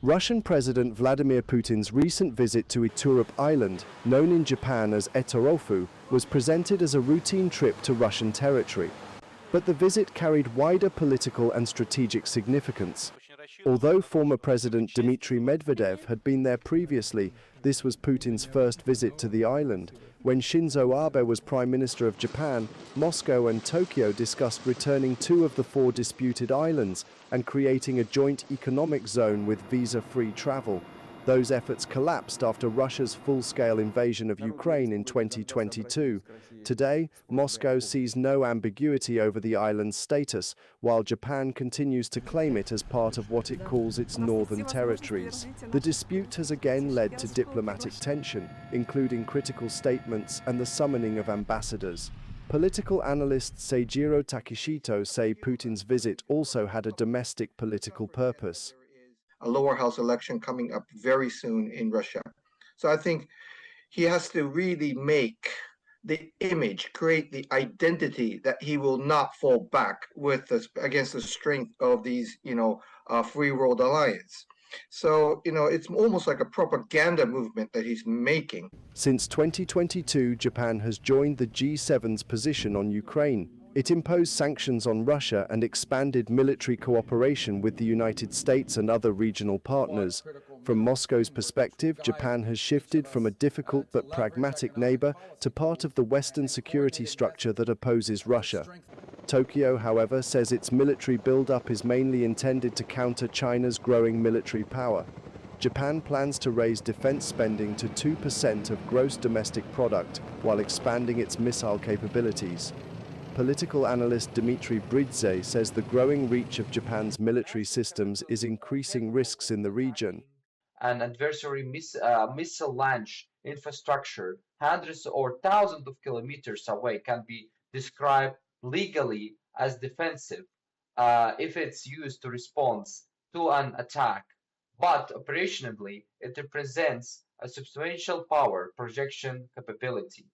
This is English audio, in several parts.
Russian President Vladimir Putin's recent visit to Iturup Island, known in Japan as Iturup, was presented as a routine trip to Russian territory. But the visit carried wider political and strategic significance. Although former President Dmitry Medvedev had been there previously, this was Putin's first visit to the island. When Shinzo Abe was Prime Minister of Japan, Moscow and Tokyo discussed returning 2 of the 4 disputed islands and creating a joint economic zone with visa-free travel. Those efforts collapsed after Russia's full-scale invasion of Ukraine in 2022. Today, Moscow sees no ambiguity over the island's status, while Japan continues to claim it as part of what it calls its northern territories. The dispute has again led to diplomatic tension, including critical statements and the summoning of ambassadors. Political analysts Seijiro Takeshito say Putin's visit also had a domestic political purpose. A lower house election coming up very soon in Russia. So I think he has to really make the image, create the identity that he will not fall back with against the strength of these, free world alliance. So, it's almost like a propaganda movement that he's making. Since 2022, Japan has joined the G7's position on Ukraine. It imposed sanctions on Russia and expanded military cooperation with the United States and other regional partners. From Moscow's perspective, Japan has shifted from a difficult but pragmatic neighbor to part of the Western security structure that opposes Russia. Tokyo, however, says its military buildup is mainly intended to counter China's growing military power. Japan plans to raise defense spending to 2% of gross domestic product while expanding its missile capabilities. Political analyst Dmitry Bridze says the growing reach of Japan's military systems is increasing risks in the region. An adversary missile launch infrastructure hundreds or thousands of kilometers away can be described legally as defensive if it's used to respond to an attack, but operationally it represents a substantial power projection capability.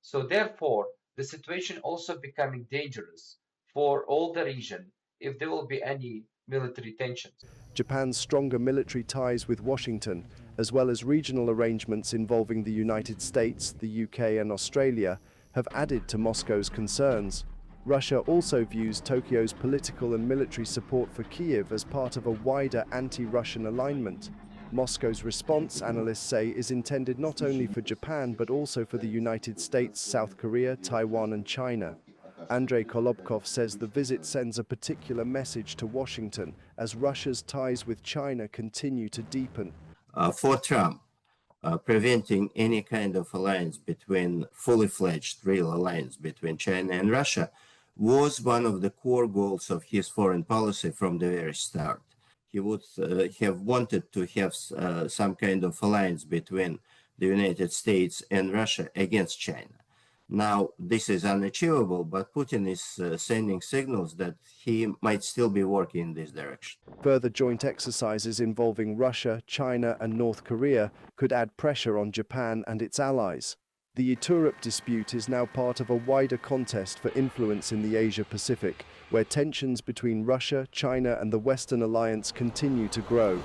So therefore, the situation also becoming dangerous for all the region if there will be any military tensions. Japan's stronger military ties with Washington, as well as regional arrangements involving the United States, the UK and Australia, have added to Moscow's concerns. Russia also views Tokyo's political and military support for Kyiv as part of a wider anti-Russian alignment. Moscow's response, analysts say, is intended not only for Japan but also for the United States, South Korea, Taiwan and China. Andrei Kolobkov says the visit sends a particular message to Washington as Russia's ties with China continue to deepen. For Trump, preventing any kind of alliance fully fledged real alliance between China and Russia was one of the core goals of his foreign policy from the very start. He would have wanted to have some kind of alliance between the United States and Russia against China. Now, this is unachievable, but Putin is sending signals that he might still be working in this direction. Further joint exercises involving Russia, China and North Korea could add pressure on Japan and its allies. The Iturup dispute is now part of a wider contest for influence in the Asia-Pacific, where tensions between Russia, China and the Western alliance continue to grow.